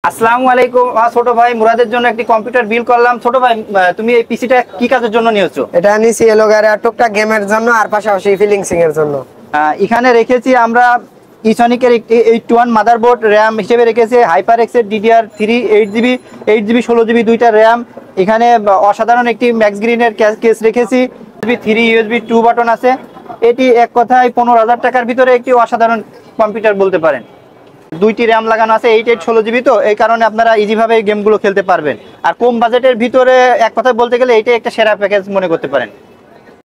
আসসালামু আলাইকুম। আমার ছোট ভাই মুরাদের জন্য একটি কম্পিউটার বিল করলাম। ছোট ভাই, তুমি এই পিসিটা কি কাজের জন্য নিয়েছো? এটা নিছি এলো গারে টুকটাক গেমের জন্য আর পাশাপাশি ফিলিংসিং এর জন্য। এখানে রেখেছি আমরা ইসনিকের একটি 81 মাদারবোর্ড, র্যাম হিসেবে রেখেছি হাইপার এক্সের DDR3 8GB 8GB 16GB দুইটা র্যাম। এখানে অসাধারণ একটি ম্যাক্স গ্রিনের কেস রেখেছি। USB 2 বাটন আছে। এটি এক কথায় 15,000 টাকার ভিতরে একটি অসাধারণ কম্পিউটার বলতে পারেন। দুইটি র্যাম লাগানো আছে, 8 16GB, তো এই কারণে আপনারা ইজিভাবে গেমগুলো খেলতে পারবেন। আর কম বাজেটের ভিতরে এক কথায় বলতে গেলে এইটাই একটা সেরা প্যাকেজ মনে করতে পারেন।